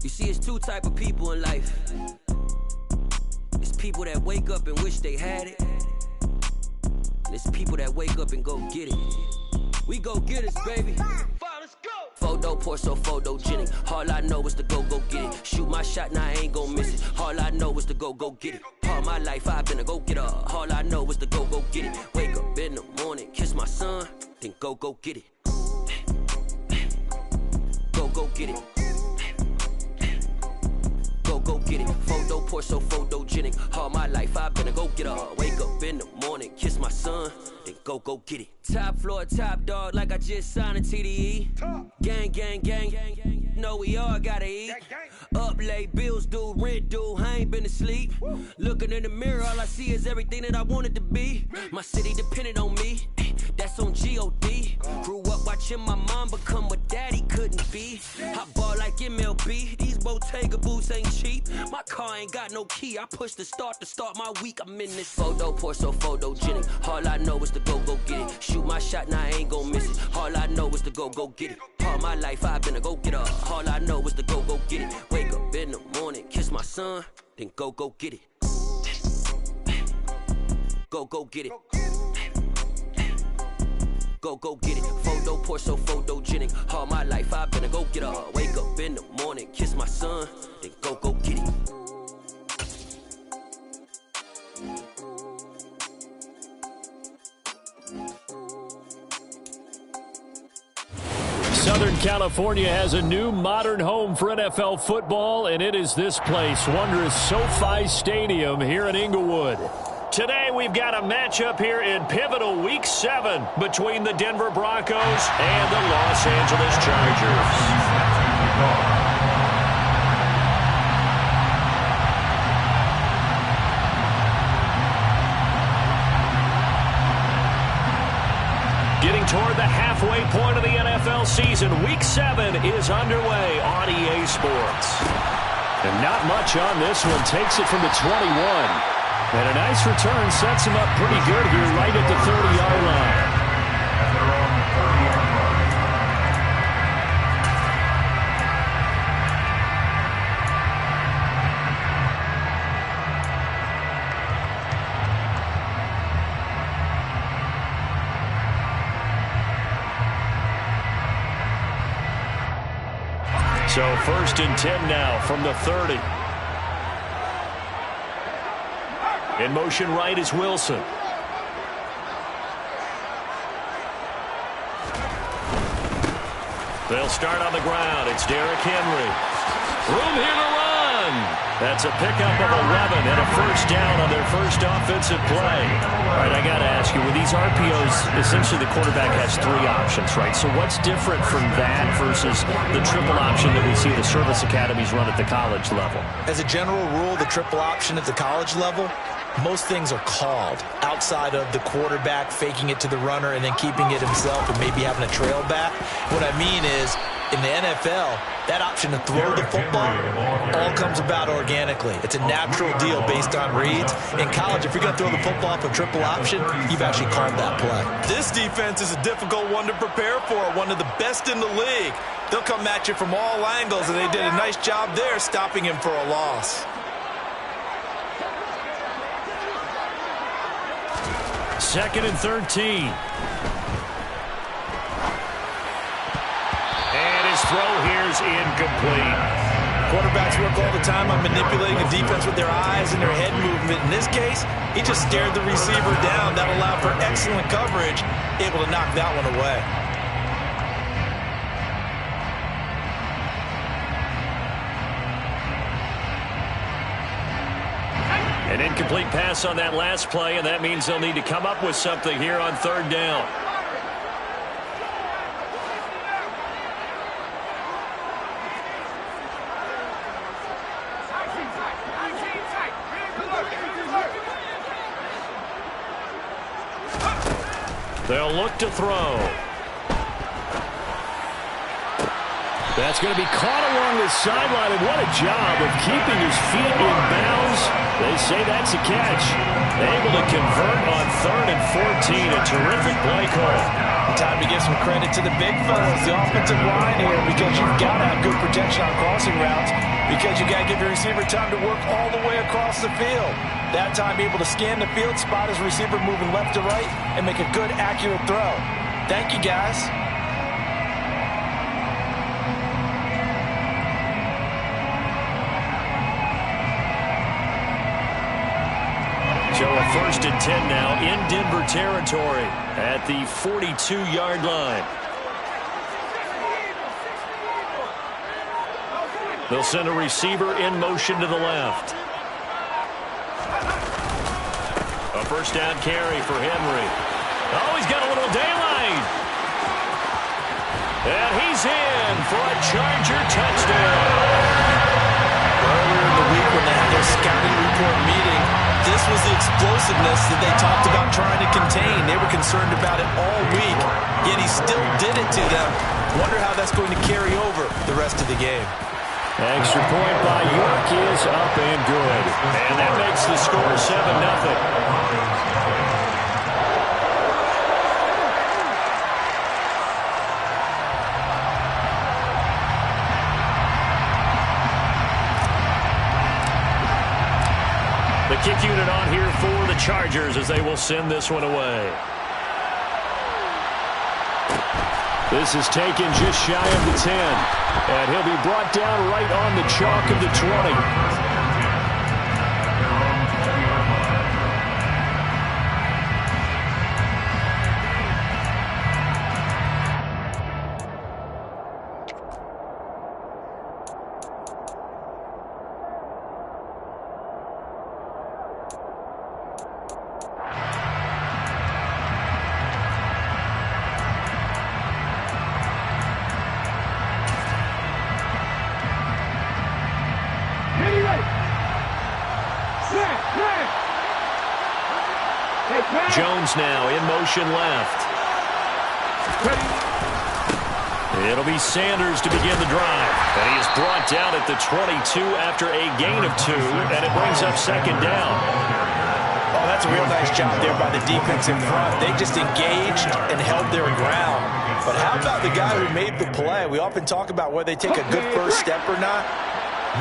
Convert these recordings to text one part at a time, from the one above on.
You see, it's two type of people in life. It's people that wake up and wish they had it. And it's people that wake up and go get it. We go get it, baby. Let's go. Photo pour so photogenic. All I know is to go get it. Shoot my shot, now I ain't gon' miss it. All I know is to go get it. All my life I've been a go-getter. All I know is to go get it. Wake up in the morning, kiss my son, then go get it. Go get it. Go get it. Photo pour so photogenic. All my life I've been a go-getter. Wake up in the morning, kiss my son, then go get it. Top floor, top dog, like I just signed a TDE. Gang. Know we all gotta eat. Up late, bills due, rent due, I ain't been asleep. Looking in the mirror, all I see is everything that I wanted to be. My city depended on me, that's on G.O.D. Grew up watching my mom become what daddy couldn't be. I ball like MLB, these Bottega boots ain't cheap. My car ain't got no key, I push the start to start my week. I'm in this photo pour so photogenic. All I know is to go get it. Shoot my shot, now I ain't gon' miss it. All I know is to go get it. All my life I've been a go-getter. All I know is to go get it. Wake up in the morning, kiss my son, then go get it. Go get it. Go get it. Photo pour so photogenic. All my life I've been a go-getter. Wake up in the morning, kiss my son, then go get it. Southern California has a new modern home for NFL football, and it is this place, wondrous SoFi Stadium here in Inglewood. Today we've got a matchup here in pivotal Week 7 between the Denver Broncos and the Los Angeles Chargers. Getting toward the halfway point of the NFL season, Week 7 is underway on EA Sports. And not much on this one. Takes it from the 21. And a nice return sets him up pretty good here right at the 30-yard line. So 1st and 10 now from the 30. In motion right is Wilson. They'll start on the ground. It's Derrick Henry. Room here to run. That's a pickup of 11 and a first down on their first offensive play. All right, I got to ask you, with these RPOs, essentially the quarterback has 3 options, right? So what's different from that versus the triple option that we see the service academies run at the college level? As a general rule, the triple option at the college level, most things are called outside of the quarterback faking it to the runner and then keeping it himself and maybe having a trail back. What I mean is, in the NFL, that option to throw the football all comes about organically. It's a natural deal based on reads. In college, if you're going to throw the football off a triple option, you've actually called that play. This defense is a difficult one to prepare for, one of the best in the league. They'll come at you from all angles, and they did a nice job there stopping him for a loss. Second and 13. Throw here's incomplete. Quarterbacks work all the time on manipulating the defense with their eyes and their head movement. In this case, he just stared the receiver down. That allowed for excellent coverage, able to knock that one away. An incomplete pass on that last play, and that means they'll need to come up with something here on 3rd down. They'll look to throw. That's going to be caught along the sideline, and what a job of keeping his feet in bounds. They say that's a catch. Able to convert on 3rd and 14. A terrific play call. Time to give some credit to the big fellas, the offensive line here, because you've got to have good protection on crossing routes, because you got to give your receiver time to work all the way across the field. That time able to scan the field, spot his receiver moving left to right, and make a good, accurate throw. Thank you, guys. So a 1st and 10 now in Denver territory at the 42-yard line. They'll send a receiver in motion to the left. A 1st down carry for Henry. Oh, he's got a little daylight. And he's in for a Charger touchdown. Earlier in the week when they had their scouting report meeting, this was the explosiveness that they talked about trying to contain. They were concerned about it all week, yet he still did it to them. Wonder how that's going to carry over the rest of the game. Extra point by York is up and good. And that makes the score 7-0. The kick unit on here for the Chargers as they will send this one away. This is taken just shy of the 10. And he'll be brought down right on the chalk of the 20. Jones now in motion left. It'll be Sanders to begin the drive. And he is brought down at the 22 after a gain of 2, and it brings up 2nd down. Oh, that's a real nice job there by the defense in front. They just engaged and held their ground. But how about the guy who made the play? We often talk about whether they take a good first step or not.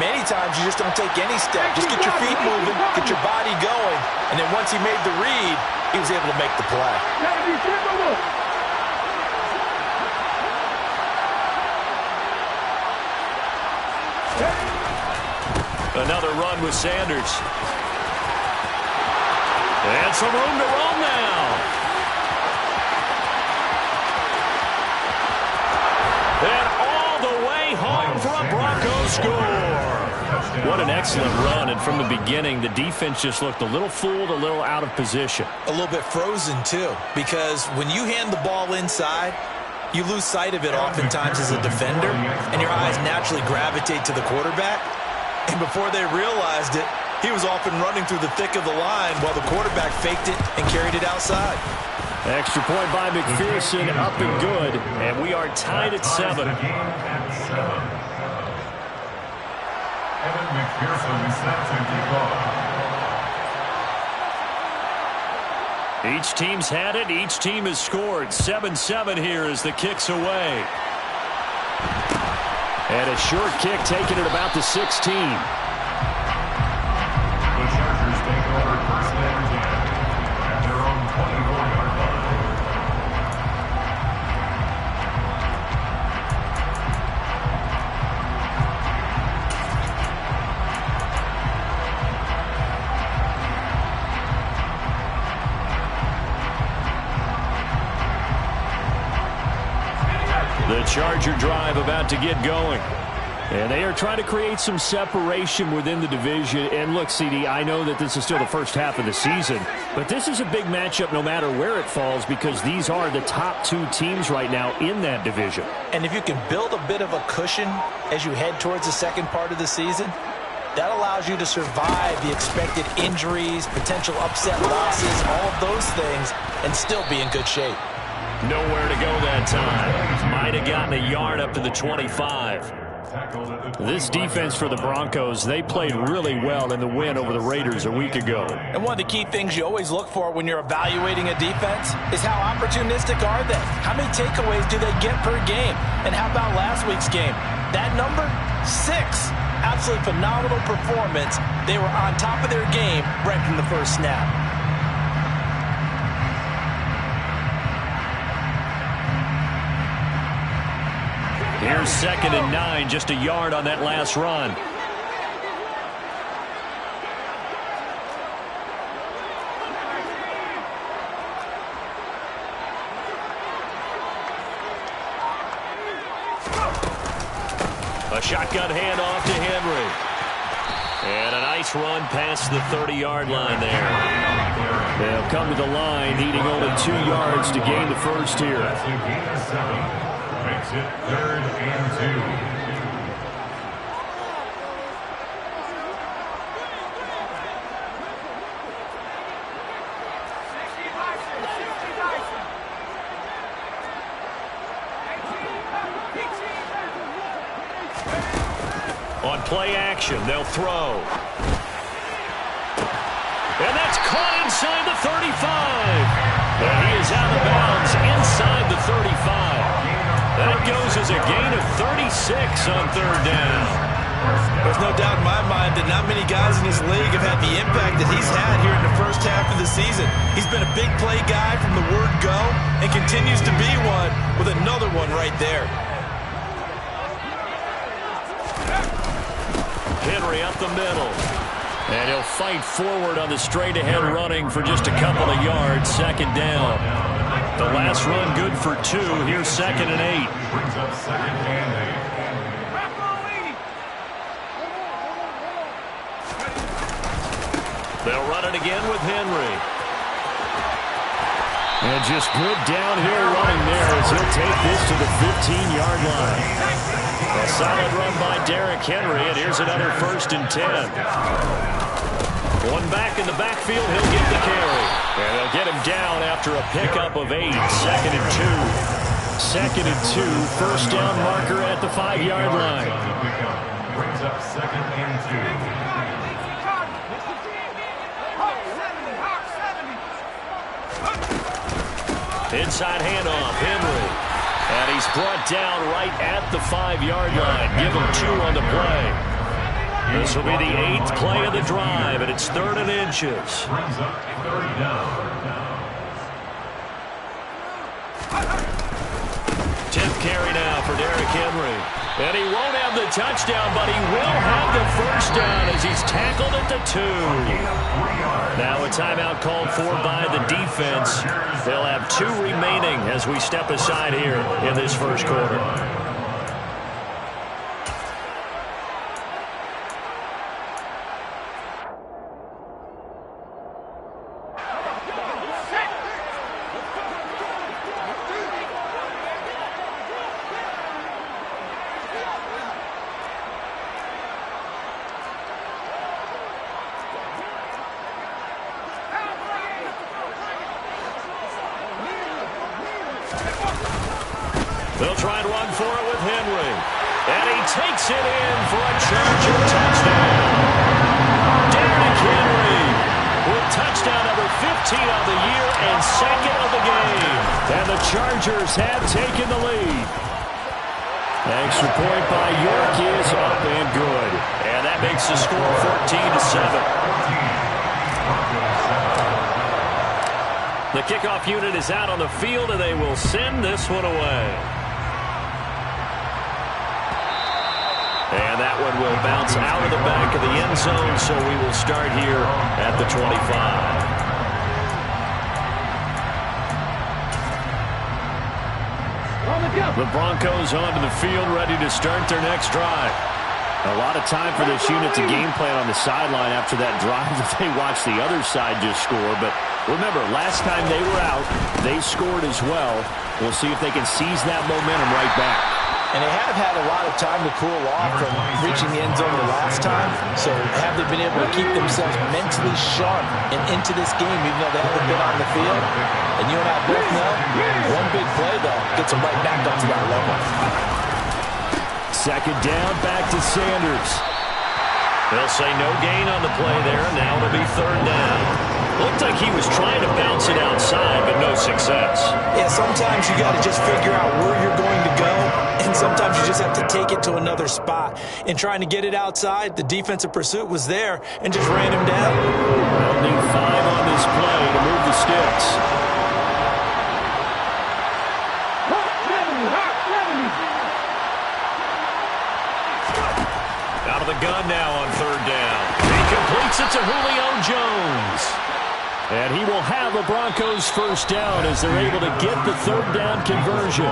Many times you just don't take any step. Just get your feet moving, get your body going, and then once he made the read, he was able to make the play. Another run with Sanders. And some room to roam now. And all the way home for a Broncos score. What an excellent run, and from the beginning, the defense just looked a little fooled, a little out of position. A little bit frozen, too, because when you hand the ball inside, you lose sight of it oftentimes as a defender, and your eyes naturally gravitate to the quarterback. And before they realized it, he was off and running through the thick of the line while the quarterback faked it and carried it outside. Extra point by McPherson, up and good, and we are tied at 7. Each team's had it. Each team has scored. 7-7 here as the kick's away. And a short kick taken at about the 16. The Chargers take over first and 10 at their own 24-yard line. The Charger drive about to get going. And they are trying to create some separation within the division. And look, CD, I know that this is still the first half of the season, but this is a big matchup no matter where it falls because these are the top 2 teams right now in that division. And if you can build a bit of a cushion as you head towards the second part of the season, that allows you to survive the expected injuries, potential upset losses, all of those things, and still be in good shape. Nowhere to go that time. Might have gotten a yard up to the 25. This defense for the Broncos, they played really well in the win over the Raiders a week ago. And one of the key things you always look for when you're evaluating a defense is how opportunistic are they? How many takeaways do they get per game? And how about last week's game? That number, 6. Absolutely phenomenal performance. They were on top of their game right from the first snap. Here's 2nd and 9, just a yard on that last run. A shotgun handoff to Henry. And a nice run past the 30-yard line there. They'll come to the line, needing only 2 yards to gain the first here. Makes it 3rd and 2. On play action, they'll throw. And that's caught inside the 35. And he is out of bounds inside the 35. That goes as a gain of 36 on 3rd down. There's no doubt in my mind that not many guys in this league have had the impact that he's had here in the first half of the season. He's been a big play guy from the word go and continues to be one with another one right there. Henry up the middle. And he'll fight forward on the straight-ahead running for just a couple of yards. 2nd down. The last run good for 2. Here's 2nd and 8. Brings up 2nd and 8. They'll run it again with Henry. And just good downhill running there as he'll take this to the 15-yard line. A solid run by Derrick Henry, and here's another 1st and 10. One back in the backfield, he'll get the carry. And they'll get him down after a pickup of 8. 2nd and 2. 2nd and 2, 1st down marker at the 5-yard line. Brings up 2nd and 2. Inside handoff, Henry. And he's brought down right at the 5-yard line. Give him 2 on the play. This will be the 8th play of the drive, and it's 3rd and inches. Brings up 3rd down. 10th carry now for Derrick Henry. And he won't have the touchdown, but he will have the 1st down as he's tackled at the 2. Now a timeout called for by the defense. They'll have 2 remaining as we step aside here in this 1st quarter. They'll try and run for it with Henry. And he takes it in for a Charger touchdown. Derrick Henry with touchdown number 15 on the year and 2nd of the game. And the Chargers have taken the lead. Extra point by York is up and good. And that makes the score 14-7. The kickoff unit is out on the field, and they will send this one away. And that one will bounce out of the back of the end zone, so we will start here at the 25. The Broncos onto the field, ready to start their next drive. A lot of time for this unit to game plan on the sideline after that drive that they watched the other side just score. But remember, last time they were out, they scored as well. We'll see if they can seize that momentum right back. And they have had a lot of time to cool off from reaching the end zone the last time. So have they been able to keep themselves mentally sharp and into this game, even though they haven't been on the field? And you and I both know, one big So right back up to that level. Second down, back to Sanders. They'll say no gain on the play there. Now it'll be third down. Looked like he was trying to bounce it outside, but no success. Yeah, sometimes you got to just figure out where you're going to go, and sometimes you just have to take it to another spot. In trying to get it outside, the defensive pursuit was there and just ran him down. They'll need 5 on this play to move the sticks. Out of the gun now on third down. He completes it to Julio Jones. And he will have the Broncos first down as they're able to get the third down conversion.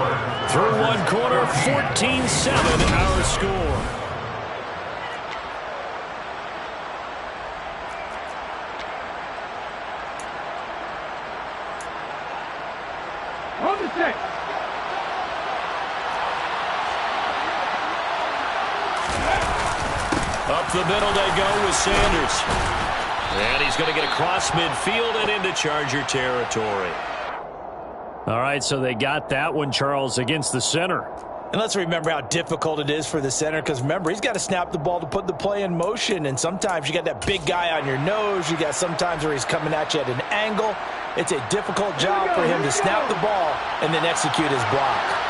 Through one quarter, 14-7 our score. On the set. Up the middle they go with Sanders. And he's going to get across midfield and into Charger territory. All right, so they got that one, Charles, against the center. And let's remember how difficult it is for the center, because remember, he's got to snap the ball to put the play in motion, and sometimes you got that big guy on your nose. You got sometimes where he's coming at you at an angle. It's a difficult job for him to snap the ball and then execute his block.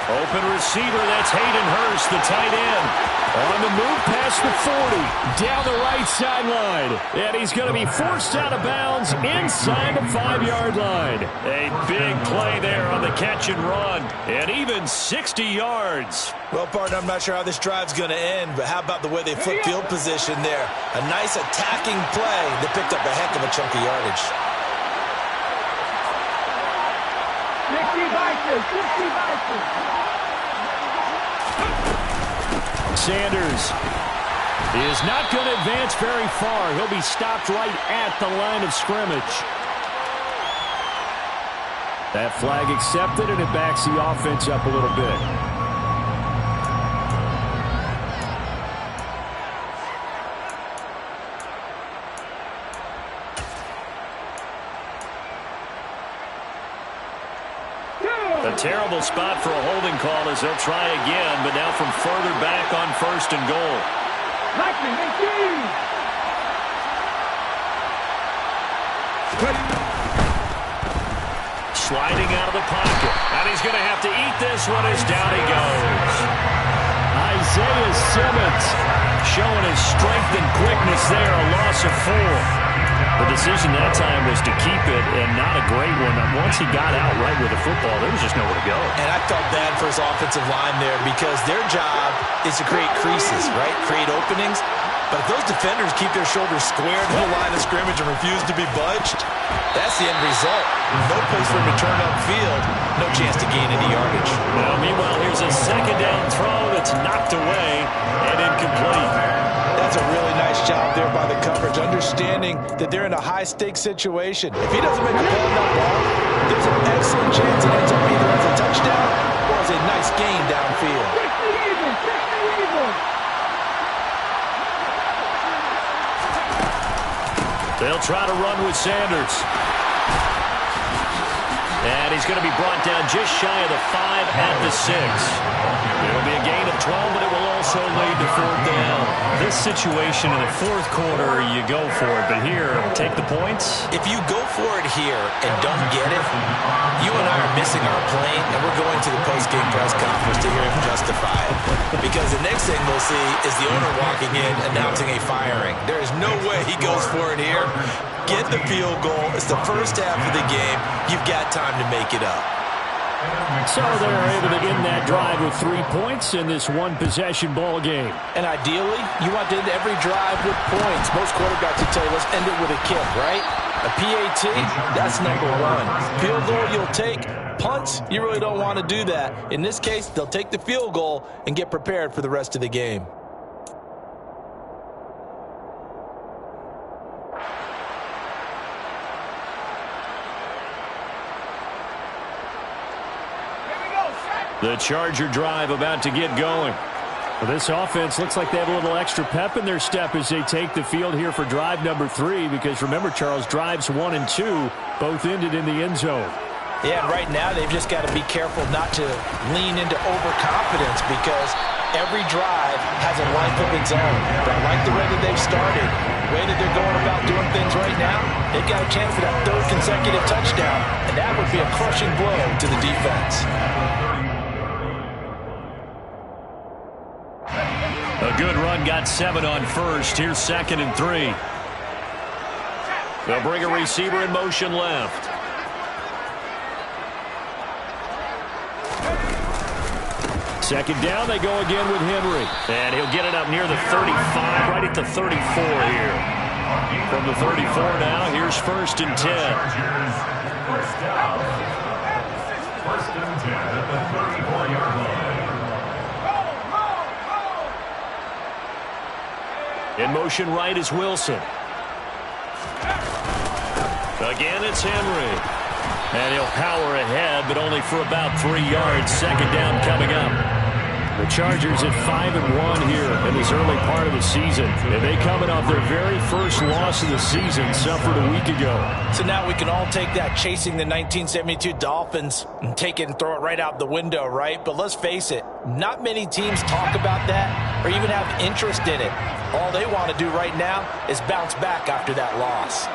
Open receiver, that's Hayden Hurst, the tight end. On the move past the 40, down the right sideline. And he's going to be forced out of bounds inside the 5-yard line. A big play there on the catch and run. And even 60 yards. Well, partner, I'm not sure how this drive's going to end, but how about the way they flip field position there? A nice attacking play that picked up a heck of a chunk of yardage. 60 Vikings. Sanders is not going to advance very far. He'll be stopped right at the line of scrimmage. That flag accepted, and it backs the offense up a little bit. A terrible spot for a holding call as they'll try again, but now from further back on first and goal. Sliding out of the pocket, and he's going to have to eat this one as down he goes. Isaiah Simmons showing his strength and quickness there, a loss of 4. The decision that time was to keep it, and not a great one. Once he got out right with the football, there was just nowhere to go. And I felt bad for his offensive line there because their job is to create creases, right? Create openings. But if those defenders keep their shoulders squared to the line of scrimmage and refuse to be budged, that's the end result. No place for him to turn upfield. No chance to gain any yardage. Now, meanwhile, here's a second down throw that's knocked away and incomplete. That's a really nice job there by the coverage, understanding that they're in a high-stakes situation. If he doesn't make a play on that ball, there's an excellent chance it ends up either as a touchdown or as a nice gain downfield. They'll try to run with Sanders. And he's going to be brought down just shy of the 5 at the 6. It'll be a gain of 12, but it will also lead to fourth down. This situation in the fourth quarter, you go for it. But here, take the points. If you go for it here and don't get it, you and I are missing our plane, and we're going to the post-game press conference to hear him justify it. Because the next thing we'll see is the owner walking in announcing a firing. There is no way he goes for it here. Get the field goal. It's the first half of the game. You've got time to make it up. So they're able to end that drive with 3 points in this one-possession ball game. And ideally, you want to end every drive with points. Most quarterbacks would tell you, let's end it with a kick, right? A PAT, that's number 1. Field goal you'll take. Punts, you really don't want to do that. In this case, they'll take the field goal and get prepared for the rest of the game. The Charger drive about to get going. Well, this offense looks like they have a little extra pep in their step as they take the field here for drive number 3, because remember, Charles, drives 1 and 2 both ended in the end zone. Yeah, and right now they've just got to be careful not to lean into overconfidence, because every drive has a life of its own. But I like the way that they've started, the way that they're going about doing things right now. They've got a chance for that 3rd consecutive touchdown, and that would be a crushing blow to the defense. A good run got 7 on first. Here's 2nd and 3. They'll bring a receiver in motion left. Second down, they go again with Henry. And he'll get it up near the 35, right at the 34 here. From the 34 now, here's 1st and 10. First down. 1st and 10 at the 34-yard line. In motion right is Wilson. Again, it's Henry. And he'll power ahead, but only for about 3 yards. 2nd down coming up. The Chargers at 5-1 here in this early part of the season. And they coming off their very first loss of the season, suffered a week ago. So now we can all take that chasing the 1972 Dolphins and take it and throw it right out the window, right? But let's face it, not many teams talk about that or even have interest in it. All they want to do right now is bounce back after that loss.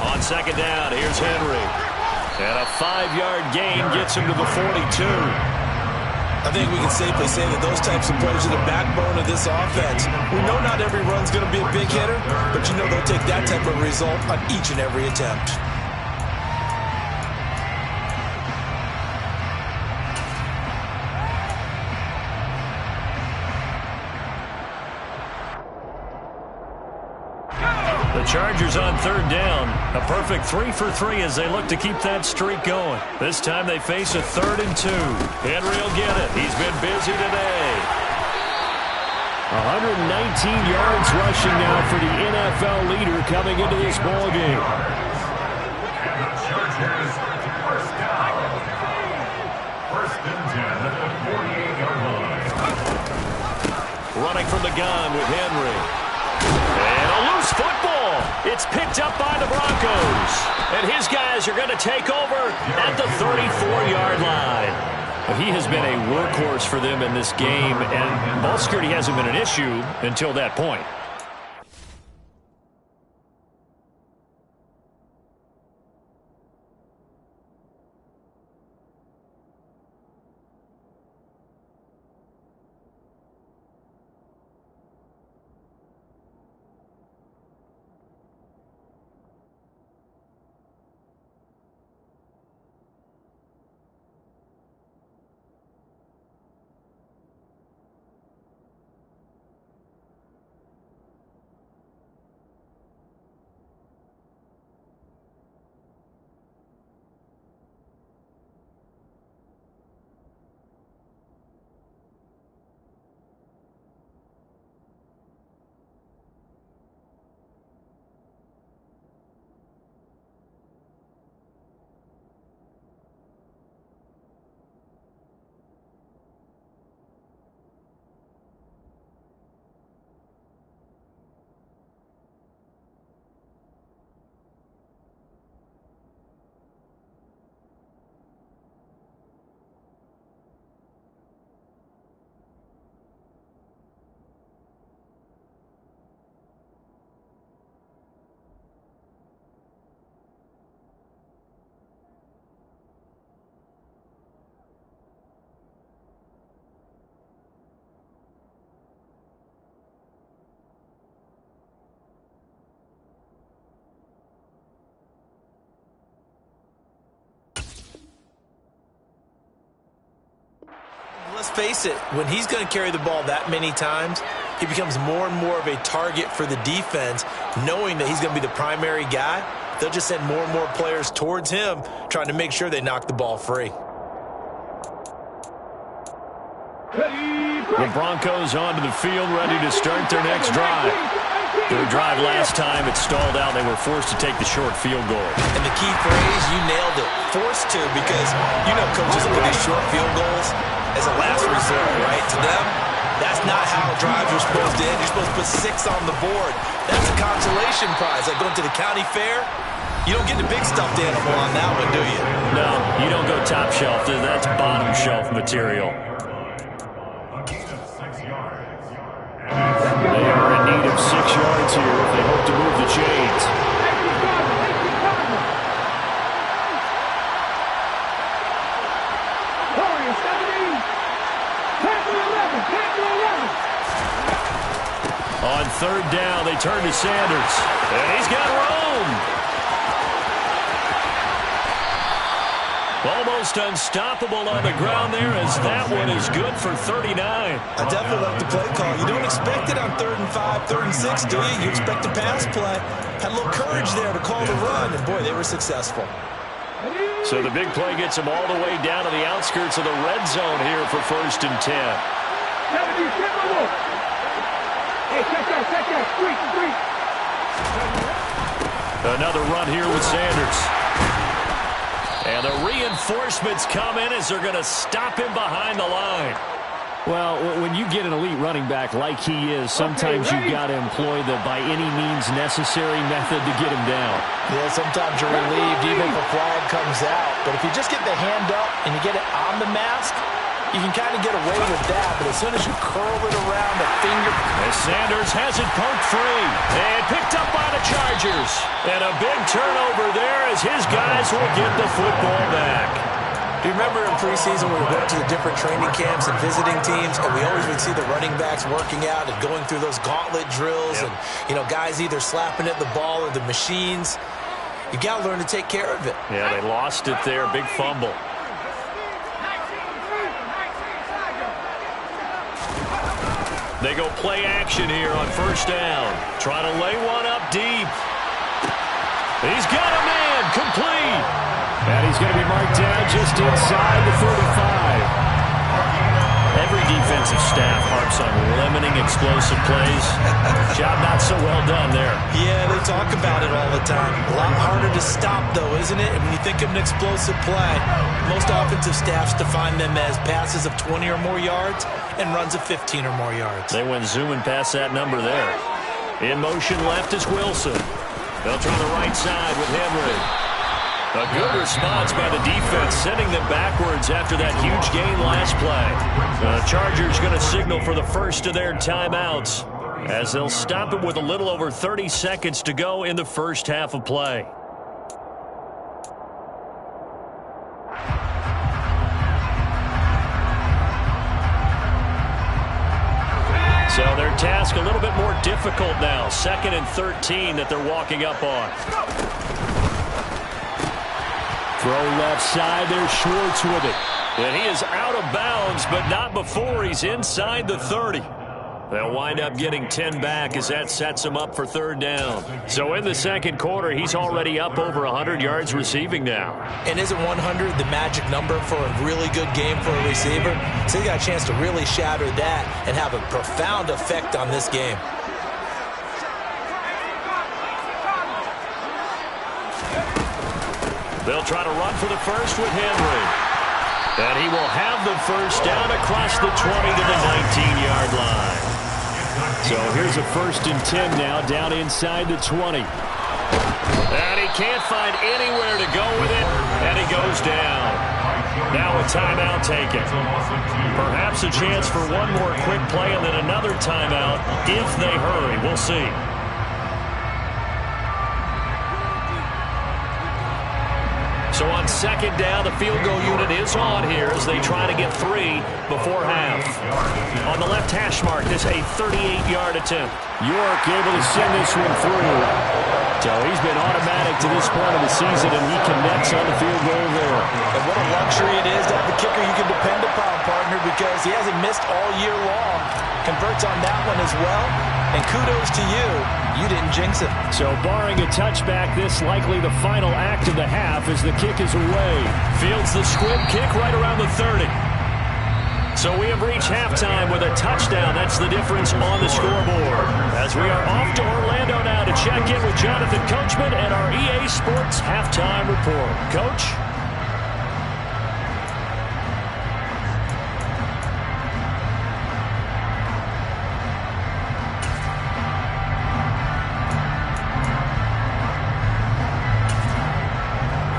On 2nd down, here's Henry. And a 5-yard gain gets him to the 42. I think we can safely say that those types of plays are the backbone of this offense. We know not every run's going to be a big hitter, but you know they'll take that type of result on each and every attempt. The Chargers on 3rd down. A perfect 3 for 3 as they look to keep that streak going. This time they face a 3rd and 2. Henry will get it. He's been busy today. 119 yards rushing now for the NFL leader coming into this ball game. And the Chargers, 1st down. 1st and 10 at the 48-yard line. Running from the gun with Henry. And a loose football. It's picked up by the Broncos. And his guys are going to take over at the 34-yard line. He has been a workhorse for them in this game, and ball security hasn't been an issue until that point. Let's face it, when he's going to carry the ball that many times, he becomes more and more of a target for the defense, knowing that he's going to be the primary guy. They'll just send more and more players towards him, trying to make sure they knock the ball free. The Broncos onto the field, ready to start their next drive. Their drive last time, it stalled out. They were forced to take the short field goal. And the key phrase, you nailed it, forced to, because you know coaches look at these short field goals as a last resort, right? To them, that's not how drives are supposed to end. You're supposed to put 6 on the board. That's a consolation prize. Like going to the county fair, you don't get the big stuffed animal on that one, do you? No, you don't go top shelf. That's bottom shelf material. They are in need of 6 yards here if they hope to move the chains. On third down, they turn to Sanders. And he's got room. Almost unstoppable on the ground there, as that one is good for 39. I definitely like the play call. You don't expect it on 3rd and 5, 3rd and 6, do you? You expect a pass play. Had a little courage there to call the run, and boy, they were successful. So the big play gets them all the way down to the outskirts of the red zone here for 1st and 10. Another run here with Sanders. And the reinforcements come in as they're going to stop him behind the line. Well, when you get an elite running back like he is, sometimes you've got to employ the by any means necessary method to get him down. Yeah, sometimes you're relieved even if a flag comes out. But if you just get the hand up and you get it on the mask, you can kind of get away with that. But as soon as you curl it around the finger... As Sanders has it poked free and picked up by the Chargers. And a big turnover there as his guys will get the football back. Do you remember in preseason when we went to the different training camps and visiting teams, and we always would see the running backs working out and going through those gauntlet drills, and, you know, guys either slapping at the ball or the machines. You got to learn to take care of it. Yeah, they lost it there. Big fumble. They go play action here on 1st down. Trying to lay one up deep. He's got a man complete. And he's going to be marked down just inside the 35. Every defensive staff harps on limiting explosive plays. Job not so well done there. Yeah, they talk about it all the time. A lot harder to stop, though, isn't it? And when you think of an explosive play, most offensive staffs define them as passes of 20 or more yards and runs of 15 or more yards. They went zooming past that number there. In motion left is Wilson. They'll try the right side with Henry. A good response by the defense, sending them backwards after that huge gain last play. The Chargers going to signal for the first of their timeouts as they'll stop it with a little over 30 seconds to go in the first half of play. So their task a little bit more difficult now. 2nd and 13 that they're walking up on. Throw left side, there's Schwartz with it. And he is out of bounds, but not before he's inside the 30. They'll wind up getting 10 back as that sets him up for 3rd down. So in the 2nd quarter, he's already up over 100 yards receiving now. And isn't 100 the magic number for a really good game for a receiver? So he got a chance to really shatter that and have a profound effect on this game. They'll try to run for the first with Henry. And he will have the first down across the 20 to the 19-yard line. So here's a 1st and 10 now, down inside the 20. And he can't find anywhere to go with it, and he goes down. Now a timeout taken. Perhaps a chance for one more quick play and then another timeout if they hurry. We'll see. So on 2nd down, the field goal unit is on here as they try to get 3 before half. On the left hash mark, this a 38-yard attempt. York able to send this one through. So he's been automatic to this point of the season, and he connects on the field goal there. And what a luxury it is to have a kicker you can depend upon, partner, because he hasn't missed all year long. Converts on that one as well. And kudos to you. You didn't jinx it. So barring a touchback, this likely the final act of the half as the kick is away. Fields the squib kick right around the 30. So we have reached halftime with a touchdown. That's the difference on the scoreboard. As we are off to Orlando now to check in with Jonathan Coachman and our EA Sports Halftime Report. Coach?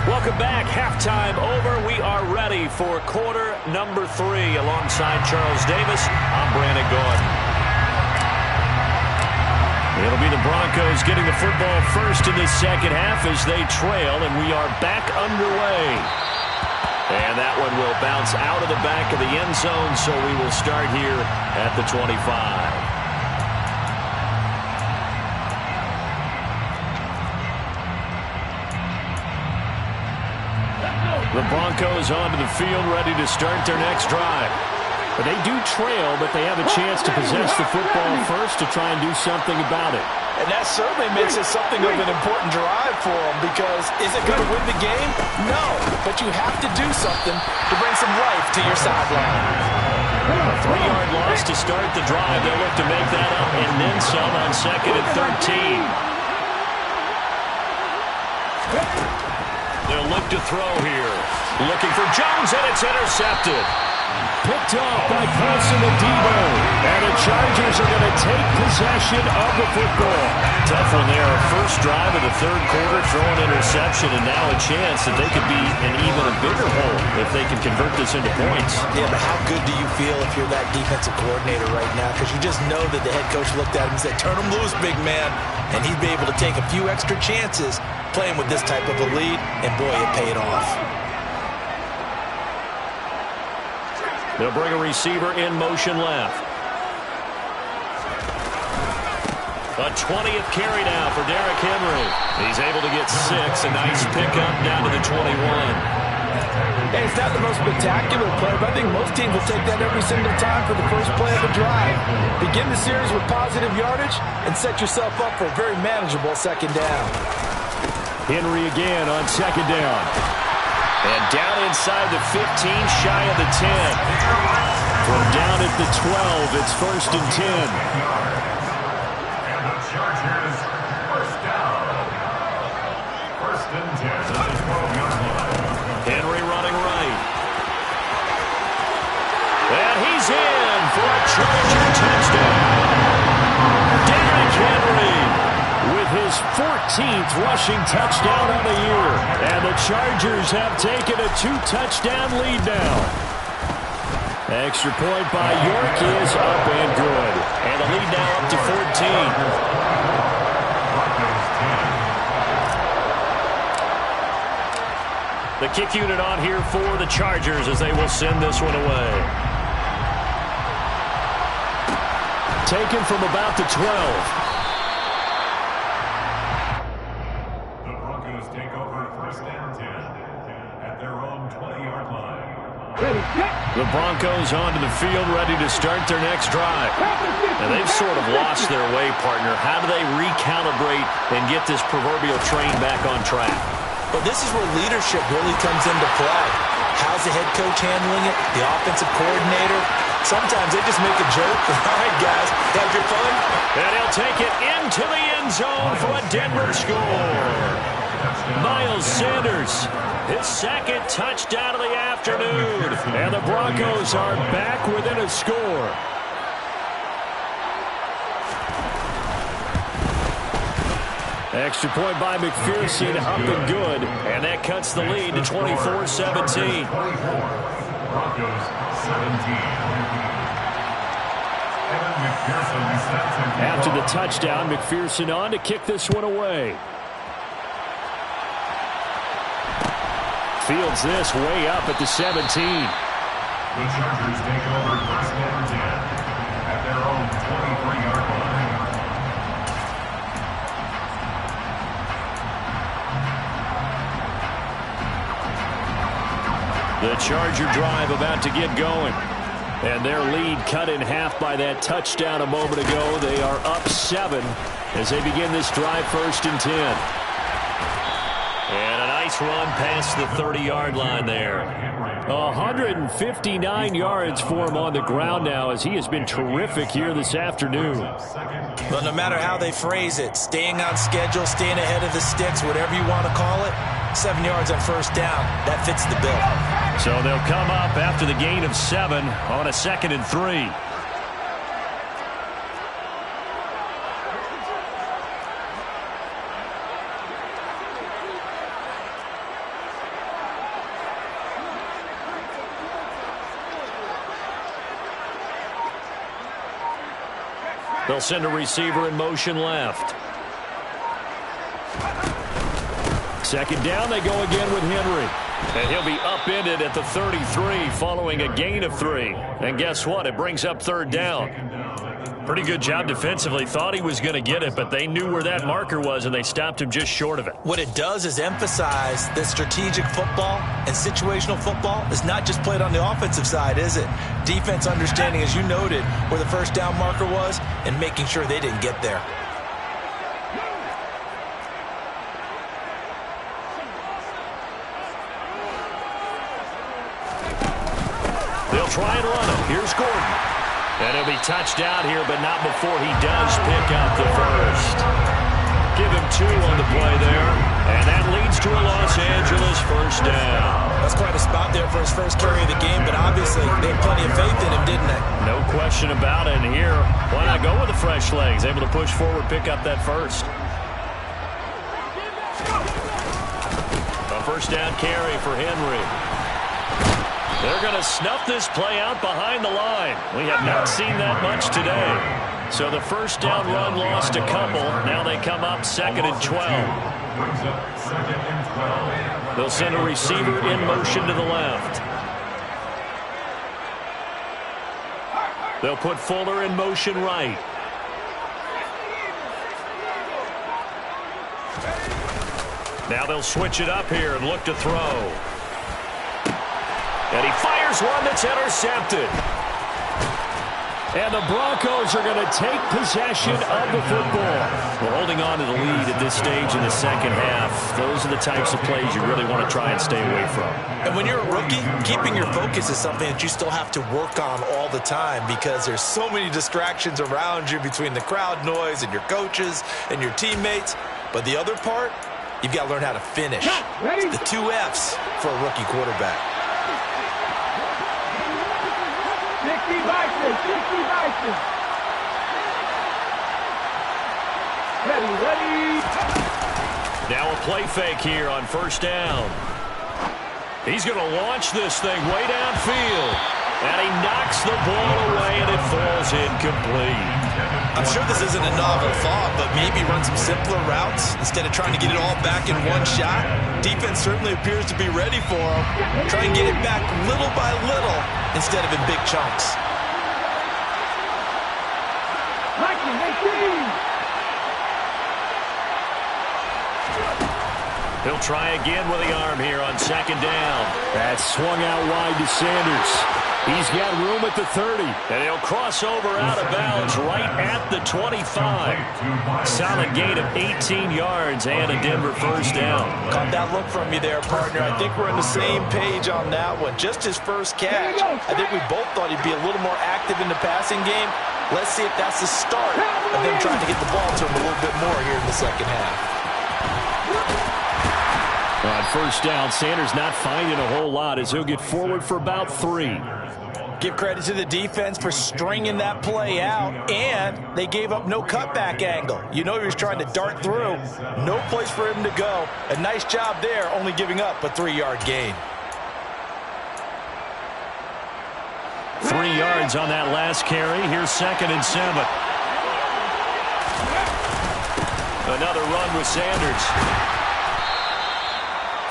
Welcome back. Halftime over. We are ready for quarter number 3. Alongside Charles Davis, I'm Brandon Gordon. It'll be the Broncos getting the football first in the second half as they trail, and we are back underway. And that one will bounce out of the back of the end zone, so we will start here at the 25. The Broncos onto the field, ready to start their next drive. But they do trail, but they have a chance to possess the football first to try and do something about it. And that certainly makes it something of an important drive for them, because is it going to win the game? No, but you have to do something to bring some life to your sideline. A 3-yard loss to start the drive. They'll look to make that up and then some on 2nd and 13. They'll look to throw here. Looking for Jones, and it's intercepted. Picked off by Paulson and Debo. And the Chargers are going to take possession of the football. Tough one there. First drive of the third quarter, throwing interception, and now a chance that they could be in even a bigger hole if they can convert this into points. Yeah, but how good do you feel if you're that defensive coordinator right now? Because you just know that the head coach looked at him and said, turn him loose, big man. And he'd be able to take a few extra chances playing with this type of a lead, and boy, it paid off. They'll bring a receiver in motion left. A 20th carry now for Derrick Henry. He's able to get 6. A nice pickup down to the 21. Hey, it's not the most spectacular play, but I think most teams will take that every single time for the first play of the drive. Begin the series with positive yardage and set yourself up for a very manageable second down. Henry again on second down. And down inside the 15, shy of the 10. From down at the 12, it's 1st and 10. And the Chargers, first down. 1st and 10 at the 12-yard line. Henry running right. And he's in for a Charger touchdown. Derrick Henry with his 14th rushing touchdown on the year. And the Chargers have taken a 2-touchdown lead now. Extra point by York is up and good. And the lead now up to 14. The kick unit on here for the Chargers as they will send this one away. Taken from about the 12. The Broncos onto the field, ready to start their next drive. And they've sort of lost their way, partner. How do they recalibrate and get this proverbial train back on track? But this is where leadership really comes into play. How's the head coach handling it? The offensive coordinator? Sometimes they just make a joke. All right, guys, have your fun. And he'll take it into the end zone for a Denver score. Miles Sanders, his 2nd touchdown of the afternoon. And the Broncos are back within a score. Extra point by McPherson, up and good. And that cuts the lead to 24-17. Broncos 17. After the touchdown, McPherson on to kick this one away. Fields this way up at the 17. The Chargers take over 1st and 10 at their own 23-yard line. The Charger drive about to get going. And their lead cut in half by that touchdown a moment ago. They are up 7 as they begin this drive 1st and 10. And a nice Let's run past the 30-yard line there. 159 yards for him on the ground now as he has been terrific here this afternoon. Well, no matter how they phrase it, staying on schedule, staying ahead of the sticks, whatever you want to call it, 7 yards on first down, that fits the bill. So they'll come up after the gain of 7 on a 2nd and 3. They'll send a receiver in motion left. 2nd down, they go again with Henry. And he'll be upended at the 33 following a gain of 3. And guess what? It brings up 3rd down. Pretty good job defensively. Thought he was going to get it, but they knew where that marker was, and they stopped him just short of it. What it does is emphasize that strategic football and situational football is not just played on the offensive side, is it? Defense understanding, as you noted, where the first down marker was and making sure they didn't get there. They'll try and run it. Here's Gordon. And he'll be touched out here, but not before he does pick up the first. Give him 2 on the play there. And that leads to a Los Angeles first down. That's quite a spot there for his first carry of the game, but obviously they had plenty of faith in him, didn't they? No question about it. And here, why not go with the fresh legs? Able to push forward, pick up that first. A first down carry for Henry. They're going to snuff this play out behind the line. We have not seen that much today. So the first down run lost a couple. Now they come up 2nd and 12. They'll send a receiver in motion to the left. They'll put Fuller in motion right. Now they'll switch it up here and look to throw. And he fires one that's intercepted. And the Broncos are going to take possession of the football. We're holding on to the lead at this stage in the second half. Those are the types of plays you really want to try and stay away from. And when you're a rookie, keeping your focus is something that you still have to work on all the time because there's so many distractions around you between the crowd noise and your coaches and your teammates. But the other part, you've got to learn how to finish. It's the 2 F's for a rookie quarterback. 60 Bison. Ready. Now a play fake here on first down. He's going to launch this thing way downfield. And he knocks the ball away, and it falls incomplete. I'm sure this isn't a novel thought, but maybe run some simpler routes instead of trying to get it all back in one shot. Defense certainly appears to be ready for him. Try and get it back little by little instead of in big chunks. He'll try again with the arm here on 2nd down. That swung out wide to Sanders. He's got room at the 30. And he'll cross over out of bounds right at the 25. Solid gain of 18 yards and a Denver first down. Caught that look from you there, partner. I think we're on the same page on that one. Just his first catch. I think we both thought he'd be a little more active in the passing game. Let's see if that's the start of them trying to get the ball to him a little bit more here in the second half. On first down, Sanders not finding a whole lot as he'll get forward for about 3. Give credit to the defense for stringing that play out, and they gave up no cutback angle. You know he was trying to dart through. No place for him to go. A nice job there, only giving up a 3-yard gain. 3 yards on that last carry. Here's 2nd and 7. Another run with Sanders.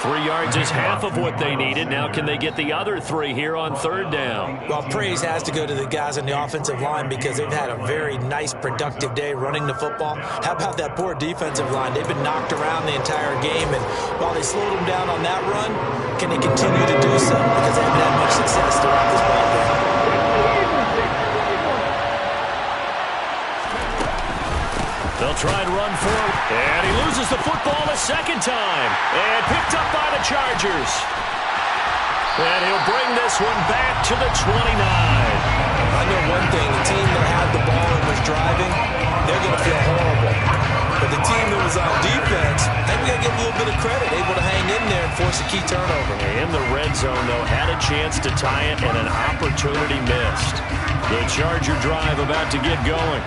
3 yards is half of what they needed. Now can they get the other 3 here on 3rd down? Well, praise has to go to the guys on the offensive line because they've had a very nice, productive day running the football. How about that poor defensive line? They've been knocked around the entire game, and while they slowed them down on that run, can they continue to do so? Because they haven't had much success throughout this ball game. They'll They'll try and run forward. And he loses the football a second time. And picked up by the Chargers. And he'll bring this one back to the 29. I know one thing. The team that had the ball and was driving, they're going to feel horrible. But the team that was on defense, I think we got to give a little bit of credit. Able to hang in there and force a key turnover. In the red zone, though, had a chance to tie it and an opportunity missed. The Charger drive about to get going.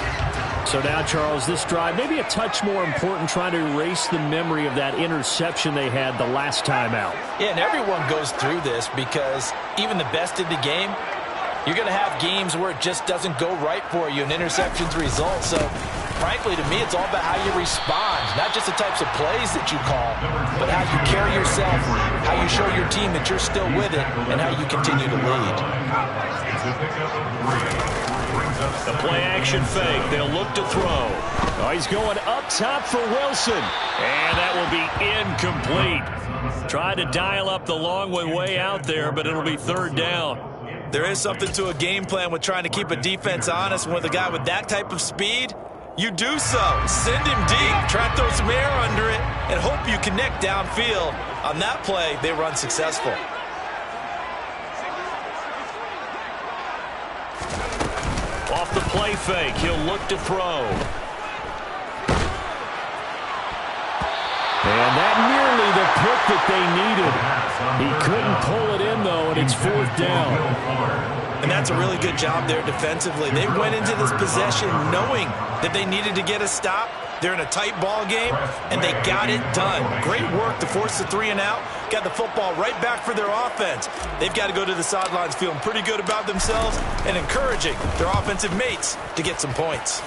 So now, Charles, this drive maybe a touch more important, trying to erase the memory of that interception they had the last time out. Yeah, and everyone goes through this because even the best in the game, you're going to have games where it just doesn't go right for you and interceptions result. So, frankly, to me, it's all about how you respond, not just the types of plays that you call, but how you carry yourself, how you show your team that you're still with it, and how you continue to lead. The play-action fake. They'll look to throw. Oh, he's going up top for Wilson. And that will be incomplete. Tried to dial up the long way out there, but it'll be third down. There is something to a game plan with trying to keep a defense honest. With a guy with that type of speed, you do so. Send him deep, try to throw some air under it, and hope you connect downfield. On that play, they run successful. Off the play fake, he'll look to throw. And that nearly the pick that they needed. He couldn't pull it in, though, and it's fourth down. And that's a really good job there defensively. They went into this possession knowing that they needed to get a stop. They're in a tight ball game, and they got it done. Great work to force the 3 and out. Got the football right back for their offense. They've got to go to the sidelines feeling pretty good about themselves and encouraging their offensive mates to get some points.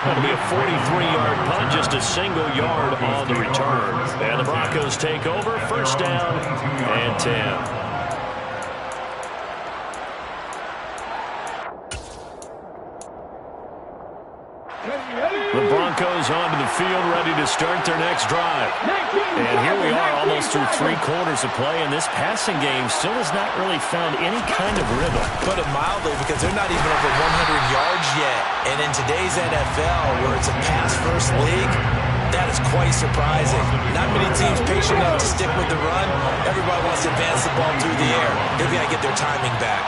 That'll be a 43-yard punt, just a single yard on the return. And the Broncos take over, first down and 10. The Broncos onto the field, ready to start their next drive. And here we are, almost through 3 quarters of play, and this passing game still has not really found any kind of rhythm. Put it mildly, because they're not even over 100 yards yet. And in today's NFL, where it's a pass-first league, that is quite surprising. Not many teams patient enough to stick with the run. Everybody wants to advance the ball through the air. They've got to get their timing back.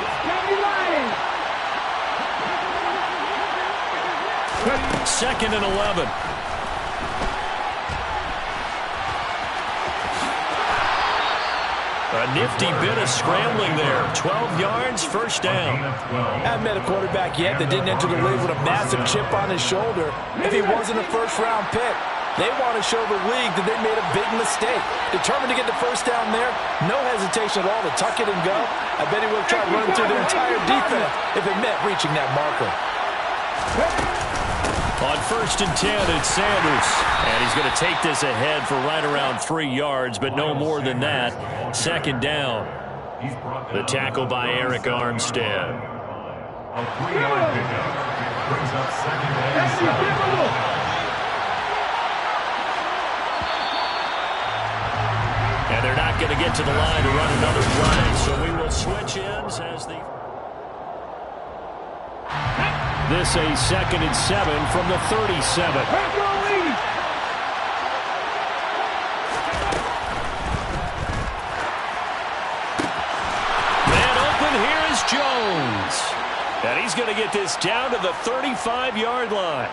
Second and 11. A nifty bit of scrambling there. 12 yards, first down. Haven't met a quarterback yet that didn't enter the league with a massive chip on his shoulder if he wasn't a first-round pick. They want to show the league that they made a big mistake. Determined to get the first down there, no hesitation at all to tuck it and go. I bet he would have tried running through their entire defense if it meant reaching that marker. On first and 10, it's Sanders. And he's going to take this ahead for right around 3 yards, but no more than that. Second down. The tackle by Eric Armstead. A 3-yard pickup brings up second and 7. And they're not going to get to the line to run another play, so we will switch ends as the... This a second and 7 from the 37. Man open, here is Jones. And he's going to get this down to the 35-yard line.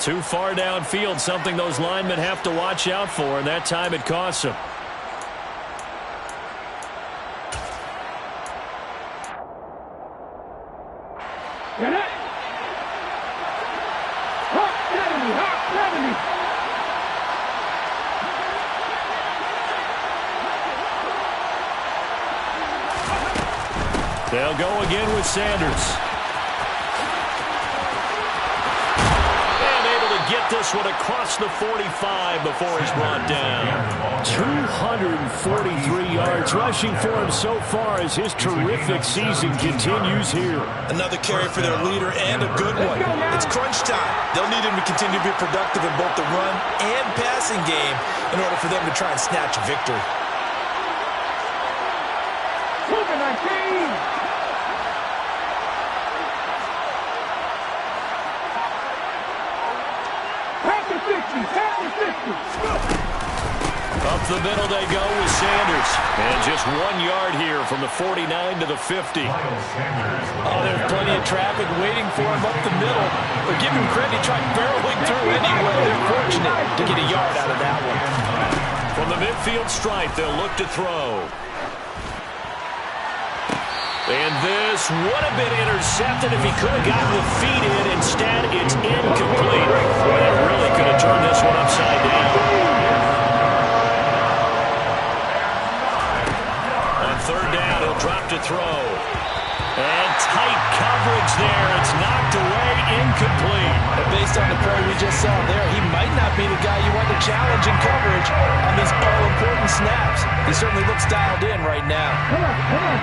Too far downfield, something those linemen have to watch out for, and that time it costs them. They'll go again with Sanders. And able to get this one across the 45 before he's brought down. 243 yards rushing for him so far as his terrific season continues here. Another carry for their leader and a good one. It's crunch time. They'll need him to continue to be productive in both the run and passing game in order for them to try and snatch a victory. Up the middle they go with Sanders. And just 1 yard here from the 49 to the 50. Oh, there's plenty of traffic waiting for him up the middle. But give him credit, he tried barreling through anyway. They're fortunate to get a yard out of that one. From the midfield stripe, they'll look to throw. And this would have been intercepted if he could have gotten the feet in. Instead, it's incomplete. Boy, that really could have turned this one upside down. On third down, he'll drop to throw. And tight coverage there. It's knocked away, incomplete. But based on the play we just saw there, he might not be the guy you want to challenge in coverage on these all-important snaps. He certainly looks dialed in right now. Come on.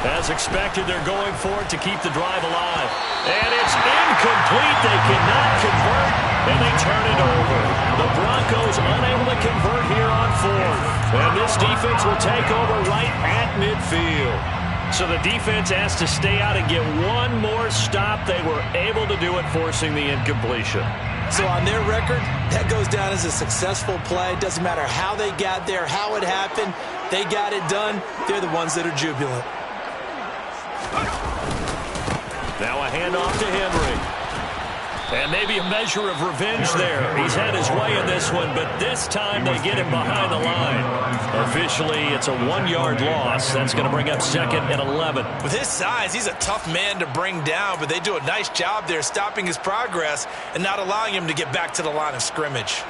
As expected, they're going for it to keep the drive alive. And it's incomplete. They cannot convert, and they turn it over. The Broncos unable to convert here on fourth. And this defense will take over right at midfield. So the defense has to stay out and get one more stop. They were able to do it, forcing the incompletion. So on their record, that goes down as a successful play. Doesn't matter how they got there, how it happened. They got it done. They're the ones that are jubilant. Now a handoff to Henry. And maybe a measure of revenge there. He's had his way in this one, but this time they get him behind the line. Officially, it's a 1 yard loss. That's going to bring up second and 11. With his size, he's a tough man to bring down, but they do a nice job there stopping his progress and not allowing him to get back to the line of scrimmage.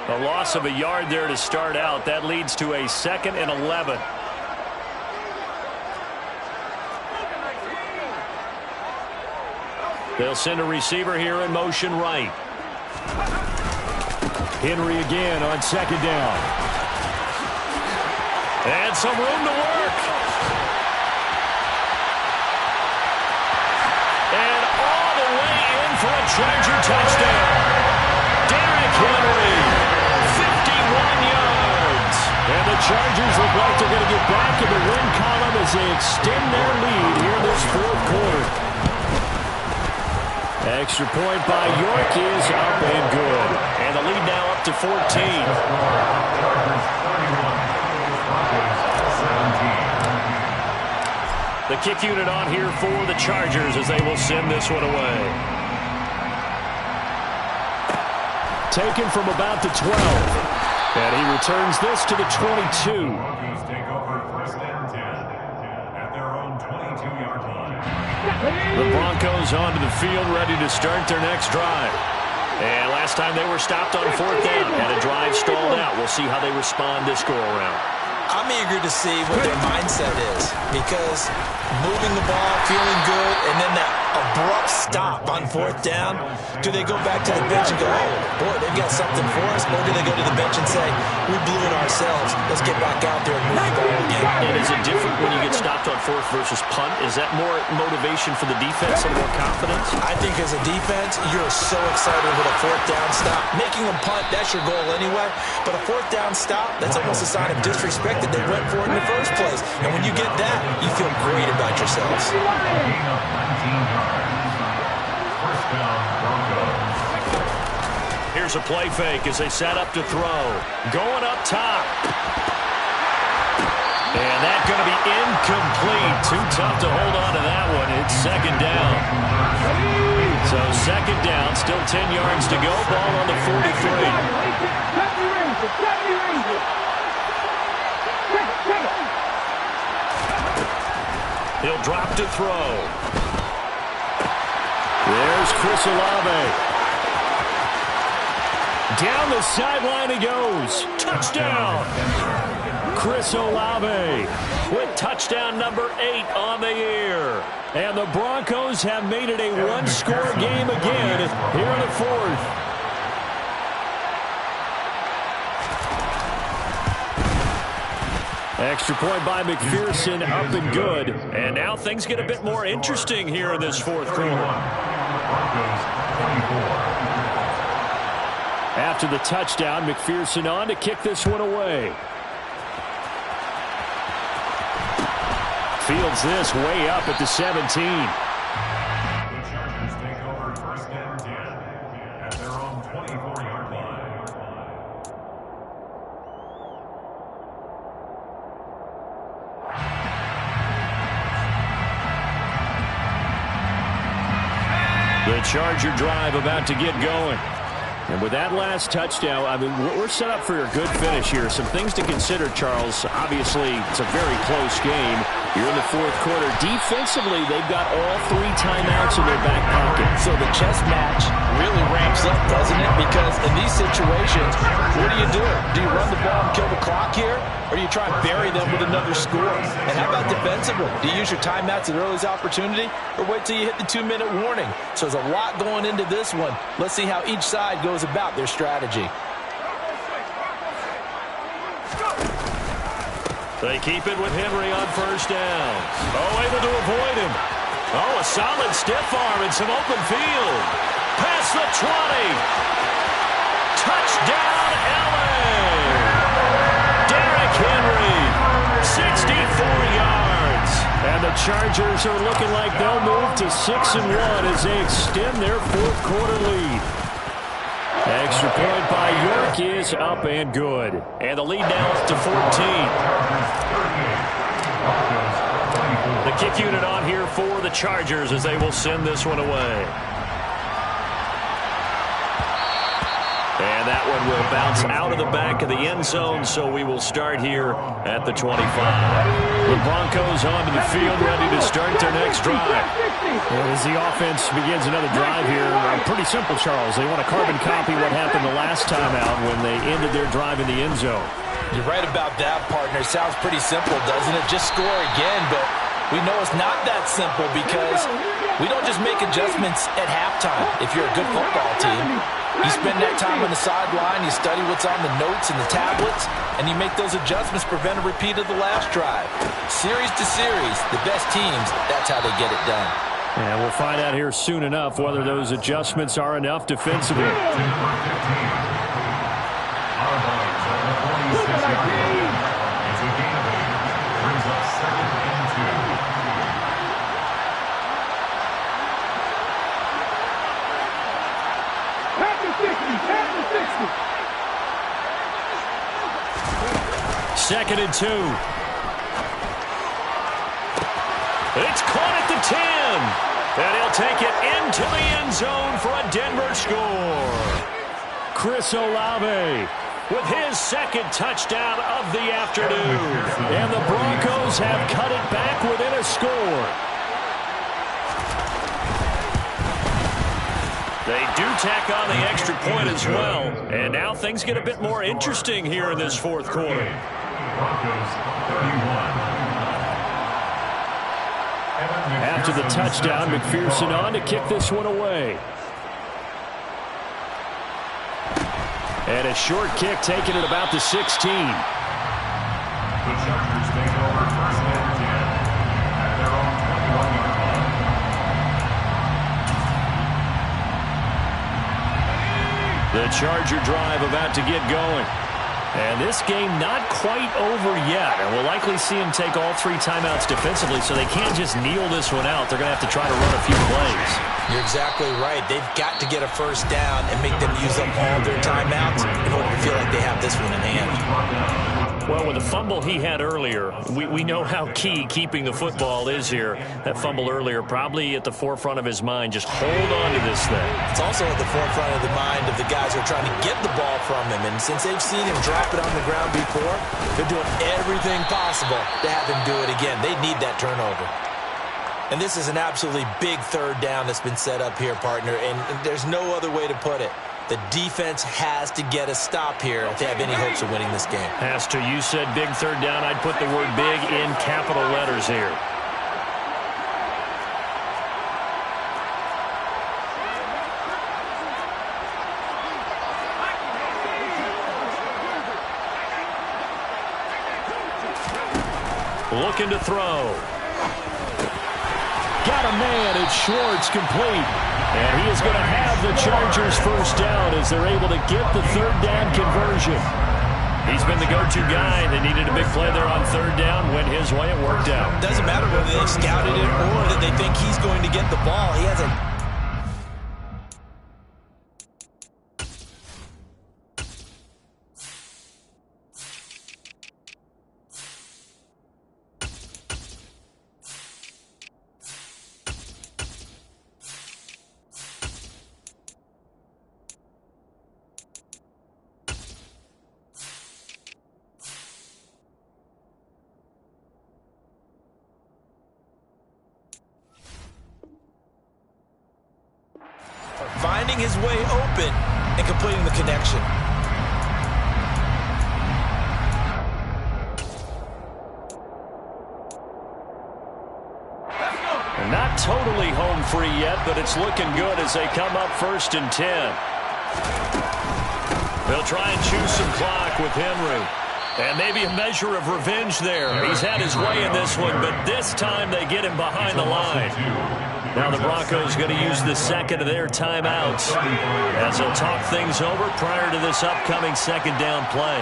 A loss of a yard there to start out. That leads to a second and 11. They'll send a receiver here in motion right. Henry again on second down. And some room to work. And all the way in for a Charger touchdown. Derrick Henry, 51 yards. And the Chargers look like they're going to get back in the win column as they extend their lead here in this fourth quarter. Extra point by York is up and good. And the lead now up to 14. The kick unit on here for the Chargers as they will send this one away. Taken from about the 12. And he returns this to the 22. Broncos take over first and 10 at their own 22-yard line. The Broncos onto the field, ready to start their next drive. And last time they were stopped on fourth down, and a drive stalled out. We'll see how they respond this go-around. I'm eager to see what their mindset is, because moving the ball, feeling good, and then that abrupt stop on fourth down, do they go back to the bench and go, oh, boy, they've got something for us, or do they go to the bench and say, we blew it ourselves, let's get back out there and move the ball again? And is it different when you get stopped on fourth versus punt? Is that more motivation for the defense and more confidence? I think as a defense, you're so excited with a fourth down stop. Making them punt, that's your goal anyway, but a fourth down stop, that's almost a sign of disrespect that they went for it in the first place. And when you get that, you feel great about yourselves. Here's a play fake as they set up to throw. Going up top. And that's going to be incomplete. Too tough to hold on to that one. It's second down. So second down, still 10 yards to go. Ball on the 43. He'll drop to throw. There's Chris Olave. Down the sideline he goes. Touchdown. Chris Olave With touchdown number 8 on the year. And the Broncos have made it a one-score game again here in the fourth. Extra point by McPherson, up and good. And now things get a bit more interesting here in this fourth quarter. Broncos 24. After the touchdown, McPherson on to kick this one away. Fields this way up at the 17. The Chargers take over first and 10 at their own 24-yard line. The Charger drive about to get going. And with that last touchdown, I mean, we're set up for a good finish here. Some things to consider, Charles. Obviously, it's a very close game. You're in the fourth quarter. Defensively, they've got all 3 timeouts in their back pocket. So the chess match really ramps up, doesn't it? Because in these situations, what do? Do you run the ball and kill the clock here? Or do you try and bury them with another score? And how about defensively? Do you use your timeouts at earliest opportunity? Or wait till you hit the 2-minute warning? So there's a lot going into this one. Let's see how each side goes about their strategy. They keep it with Henry on first down. Oh, able to avoid him. Oh, a solid stiff arm and some open field. Past the 20. Touchdown, LA. Derrick Henry, 64 yards. And the Chargers are looking like they'll move to 6-1 as they extend their fourth quarter lead. Extra point by York is up and good. And the lead now is to 14. The kick unit on here for the Chargers as they will send this one away. And that one will bounce out of the back of the end zone, so we will start here at the 25. The Broncos onto the field, ready to start their next drive. As the offense begins another drive here, pretty simple, Charles. They want to carbon copy what happened the last time out when they ended their drive in the end zone. You're right about that, partner. Sounds pretty simple, doesn't it? Just score again, but we know it's not that simple because we don't just make adjustments at halftime if you're a good football team. You spend that time on the sideline, you study what's on the notes and the tablets, and you make those adjustments, prevent a repeat of the last drive. Series to series, the best teams, that's how they get it done. And we'll find out here soon enough whether those adjustments are enough defensively. Second and 2. It's caught at the 10. And he'll take it into the end zone for a Denver score. Chris Olave with his second touchdown of the afternoon. And the Broncos have cut it back within a score. They do tack on the extra point as well. And now things get a bit more interesting here in this fourth quarter. Broncos 31. After the touchdown, McPherson on to kick this one away. And a short kick taken at about the 16. The Chargers take over first and 10 at their own 21-yard line. The Charger drive about to get going. And this game not quite over yet. And we'll likely see them take all 3 timeouts defensively, so they can't just kneel this one out. They're going to have to try to run a few plays. You're exactly right. They've got to get a first down and make them use up all their timeouts in order to feel like they have this one in hand. Well, with the fumble he had earlier, we know how key keeping the football is here. That fumble earlier probably at the forefront of his mind. Just hold on to this thing. It's also at the forefront of the mind of the guys who are trying to get the ball from him. And since they've seen him drop it on the ground before, they're doing everything possible to have him do it again. They need that turnover. And this is an absolutely big third down that's been set up here, partner. And there's no other way to put it. The defense has to get a stop here if they have any hopes of winning this game. Has to. You said big third down. I'd put the word big in capital letters here. Looking to throw. Got a man. It's Schwartz, complete. And he is going to have the Chargers first down as they're able to get the third down conversion. He's been the go-to guy. They needed a big play there on third down. Went his way. It worked out. Doesn't matter whether they scouted it or that they think he's going to get the ball. He has a... finding his way open and completing the connection. And not totally home free yet, but it's looking good as they come up 1st and 10. They'll try and choose some clock with Henry. And maybe a measure of revenge there. He's had his way in this one, but this time they get him behind the line. Now the Broncos going to use the second of their timeouts as they'll talk things over prior to this upcoming second down play.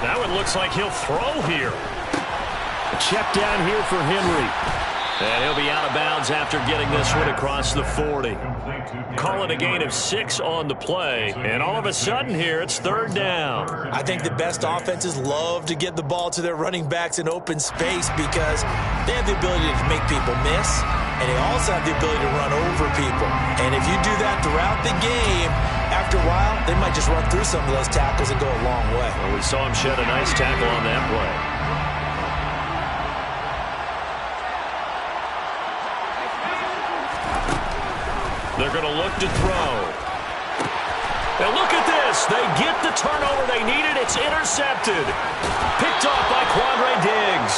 Now it looks like he'll throw here. A check down here for Henry. And he'll be out of bounds after getting this one across the 40. Call it a gain of 6 on the play. And all of a sudden here, it's third down. I think the best offenses love to get the ball to their running backs in open space because they have the ability to make people miss, and they also have the ability to run over people. And if you do that throughout the game, after a while, they might just run through some of those tackles and go a long way. Well, we saw him shed a nice tackle on that play. They're going to look to throw. Now look at this. They get the turnover they needed. It's intercepted. Picked off by Quandre Diggs.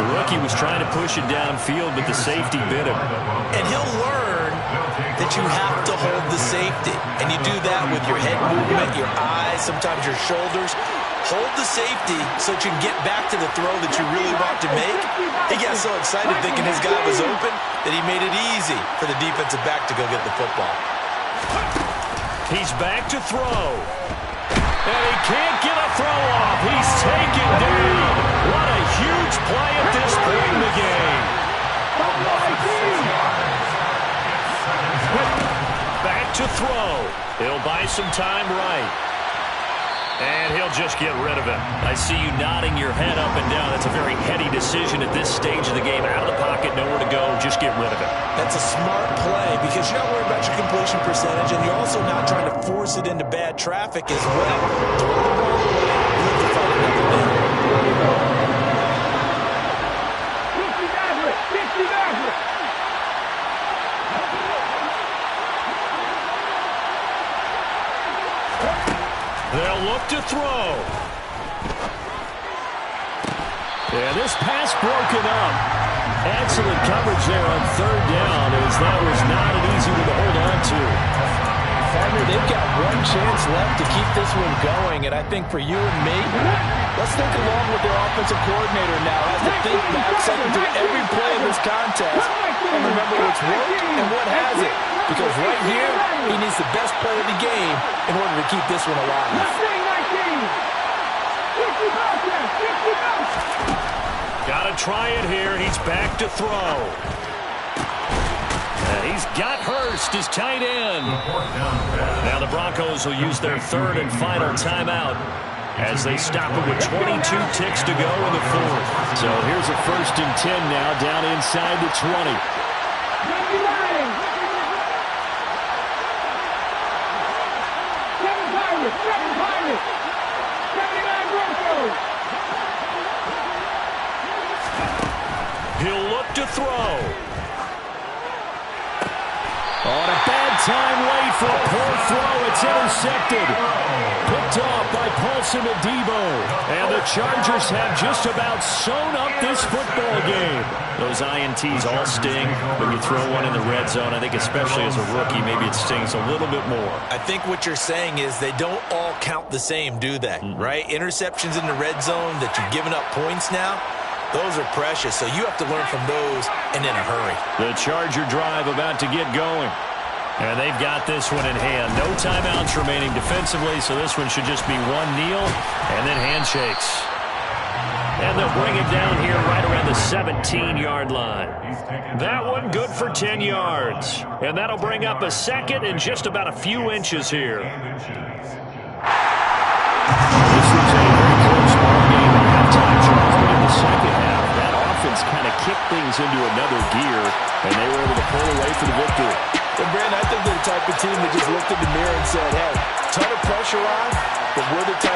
The rookie was trying to push it downfield, but the safety bit him. And he'll learn that you have to hold the safety. And you do that with your head movement, your eyes, sometimes your shoulders. Hold the safety so that you can get back to the throw that you really want to make. He got so excited thinking his guy was open that he made it easy for the defensive back to go get the football. He's back to throw. And he can't get a throw off. He's taken down. What a huge play at this point in the game. Back to throw. He'll buy some time right. And he'll just get rid of it. I see you nodding your head up and down. That's a very heady decision at this stage of the game. Out of the pocket, nowhere to go. Just get rid of it. That's a smart play because you're not worried about your completion percentage, and you're also not trying to force it into bad traffic as well. Throw the ball away, live to fight another day. They'll look to throw. And this pass broken up. Excellent coverage there on third down as that was not an easy one to hold on to. Farmer, they've got one chance left to keep this one going, and I think for you and me, let's think along with their offensive coordinator now as to think back, second through every play of this contest, and remember what's worked and what hasn't. Because right here, he needs the best play of the game in order to keep this one alive. Got to try it here. He's back to throw. And he's got Hurst, his tight end. Now the Broncos will use their third and final timeout as they stop it with 22 ticks to go in the fourth. So here's a 1st and 10 now down inside the 20. He'll look to throw. On a bad time late for a poor throw. It's intercepted. Picked off by Paulson Adebo. And the Chargers have just about sewn up this football game. Those INTs all sting when you throw one in the red zone. I think especially as a rookie, maybe it stings a little bit more. I think what you're saying is they don't all count the same, do they? Right? Interceptions in the red zone that you're giving up points now, those are precious. So you have to learn from those and in a hurry. The Charger drive about to get going. And they've got this one in hand. No timeouts remaining defensively, so this one should just be one kneel and then handshakes. And they'll bring it down here right around the 17-yard line. That one good for 10 yards. And that'll bring up a second in just about a few inches here. This was a very close ball game at halftime, Charles, but in the second half, that offense kind of kicked things into another gear, and they were able to pull away for the victory. And, Brandon, I think they're the type of team that just looked in the mirror and said, hey, ton of pressure on,